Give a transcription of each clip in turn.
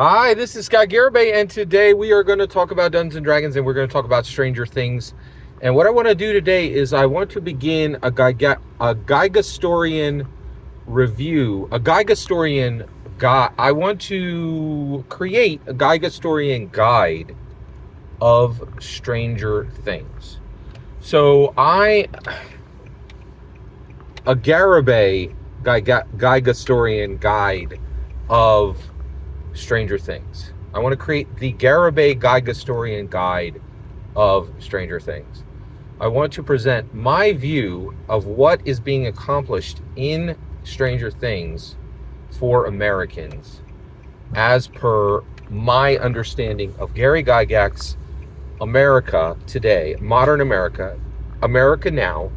Hi, this is Scott Garibay, and today we are going to talk about Dungeons and Dragons, and we're going to talk about Stranger Things. And what I want to do today is I want to begin a Gygastorian review, a Gygastorian guide. I want to create a Gygastorian guide of Stranger Things. So a Garibay Gygastorian guide of Stranger Things. I want to create the Garibay Gygastorian guide of Stranger Things. I want to present my view of what is being accomplished in Stranger Things for Americans as per my understanding of Gary Gygax's America today, modern America, America now,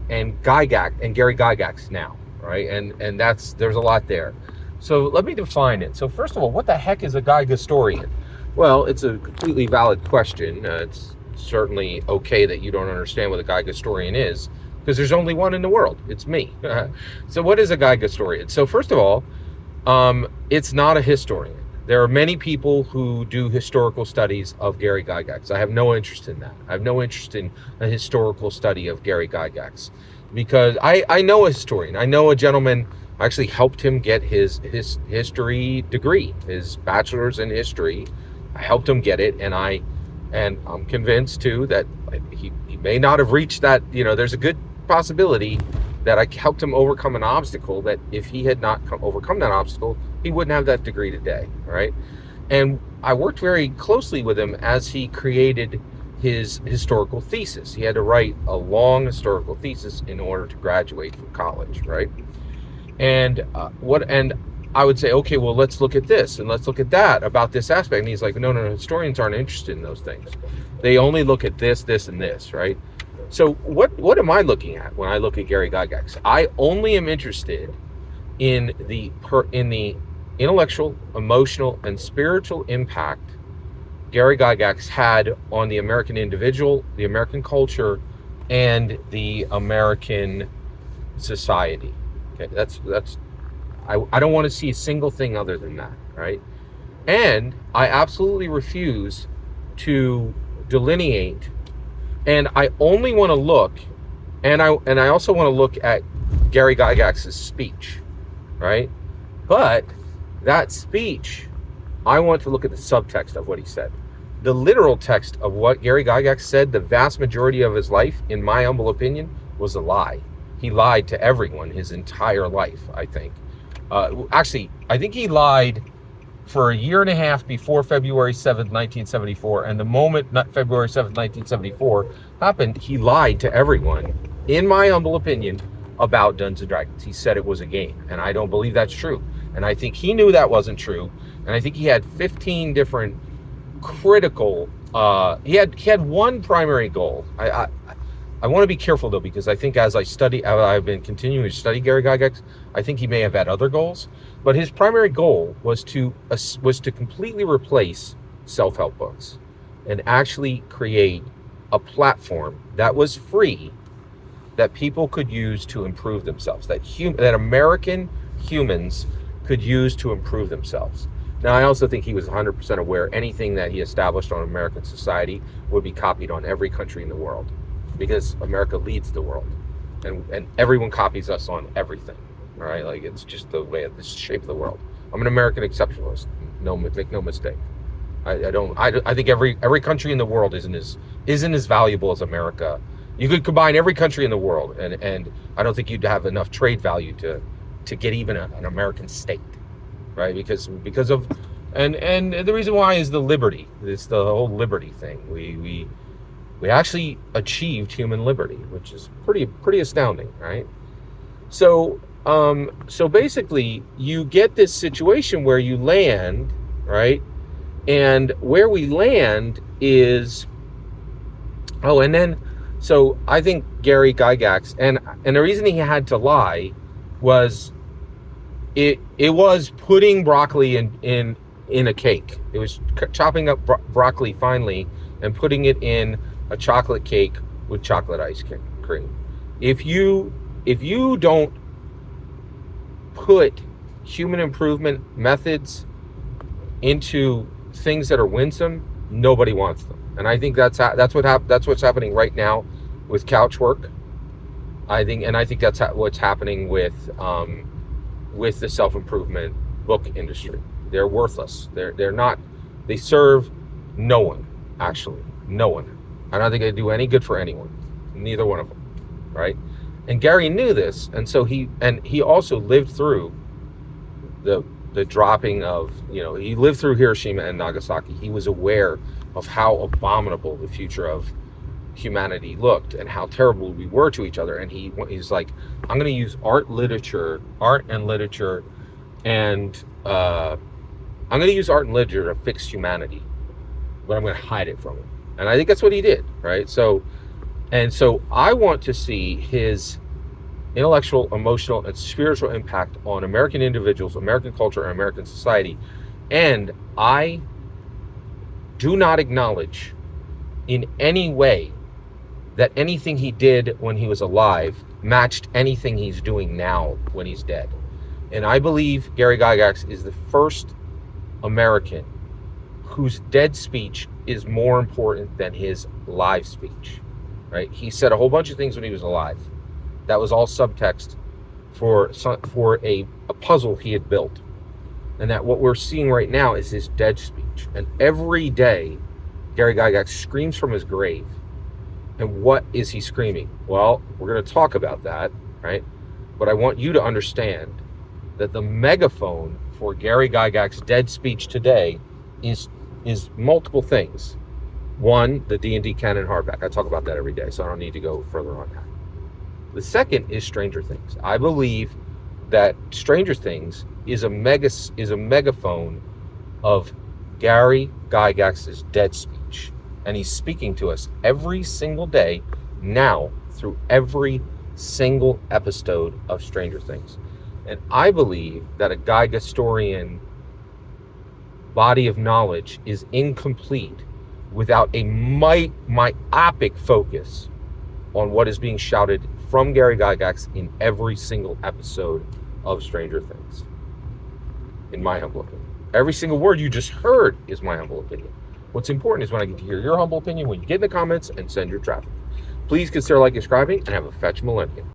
and Gary Gygax now, right? And there's a lot there. So let me define it. So first of all, what the heck is a Gygastorian? Well, it's a completely valid question. It's certainly okay that you don't understand what a Gygastorian is, because there's only one in the world. It's me. So what is a Gygastorian? So first of all, it's not a historian. There are many people who do historical studies of Gary Gygax. I have no interest in that. I have no interest in a historical study of Gary Gygax, because I know a historian. I know a gentleman. I actually helped him get his history degree, his bachelor's in history. I helped him get it, and I'm convinced too that he may not have reached that. There's a good possibility that I helped him overcome an obstacle that if he had not overcome that obstacle, he wouldn't have that degree today, right? And I worked very closely with him as he created his historical thesis. He had to write a long historical thesis in order to graduate from college, right? And I would say, okay, well, let's look at this and let's look at that about this aspect. And he's like, no, historians aren't interested in those things. They only look at this, and this, right? So what am I looking at when I look at Gary Gygax? I only am interested in the intellectual, emotional, and spiritual impact Gary Gygax had on the American individual, the American culture, and the American society. Okay, that's I don't want to see a single thing other than that, right? And I absolutely refuse to delineate, and I only want to look, and I also want to look at Gary Gygax's speech, right? But that speech, I want to look at the subtext of what he said. The literal text of what Gary Gygax said, the vast majority of his life, in my humble opinion, was a lie. He lied to everyone his entire life, I think. Actually, I think he lied for a year and a half before February 7th, 1974. And the moment February 7th, 1974 happened, he lied to everyone, in my humble opinion, about Dungeons and Dragons. He said it was a game, and I don't believe that's true. And I think he knew that wasn't true. And I think he had 15 different critical, he had one primary goal. I want to be careful though, because I think as I've been continuing to study Gary Gygax, I think he may have had other goals, but his primary goal was to completely replace self-help books and actually create a platform that was free, that people could use to improve themselves, that American humans could use to improve themselves. Now, I also think he was 100% aware anything that he established on American society would be copied on every country in the world, because America leads the world, and everyone copies us on everything. All right, like it's just the way of the shape of the world. I'm an American exceptionalist. Make no mistake. I think every country in the world isn't as valuable as America. You could combine every country in the world, and I don't think you'd have enough trade value to get even an American state, right? Because of and the reason why is the liberty. It's the whole liberty thing. We actually achieved human liberty, which is pretty astounding, right? So basically, you get this situation where you land, right? And where we land is, so I think Gary Gygax, and the reason he had to lie was it was putting broccoli in a cake. It was chopping up broccoli finely and putting it in a chocolate cake with chocolate ice cream. If you don't put human improvement methods into things that are winsome, nobody wants them. And I think that's what's happening right now with couch work. I think that's what's happening with the self-improvement book industry. They're worthless. They're not. They serve no one, actually, no one. I don't think they do any good for anyone. Neither one of them, right? And Gary knew this, and so he also lived through the dropping of, he lived through Hiroshima and Nagasaki. He was aware of how abominable the future of humanity looked and how terrible we were to each other. And he's like, I'm going to use art and literature, and I'm going to use art and literature to fix humanity, but I'm going to hide it from him. And I think that's what he did, right? So I want to see his intellectual, emotional, and spiritual impact on American individuals, American culture, and American society. And I do not acknowledge in any way that anything he did when he was alive matched anything he's doing now when he's dead. And I believe Gary Gygax is the first American whose dead speech is more important than his live speech, right? He said a whole bunch of things when he was alive. That was all subtext for a puzzle he had built. And that what we're seeing right now is his dead speech. And every day, Gary Gygax screams from his grave. And what is he screaming? Well, we're going to talk about that, right? But I want you to understand that the megaphone for Gary Gygax's dead speech today is multiple things. One, the D&D canon hardback. I talk about that every day, so I don't need to go further on that. The second is Stranger Things. I believe that Stranger Things is a megaphone of Gary Gygax's dead speech. And he's speaking to us every single day now through every single episode of Stranger Things. And I believe that a Gygastorian body of knowledge is incomplete without a myopic focus on what is being shouted from Gary Gygax in every single episode of Stranger Things. In my humble opinion. Every single word you just heard is my humble opinion. What's important is when I get to hear your humble opinion, when you get in the comments and send your traffic. Please consider liking, subscribing, and have a fetch millennium.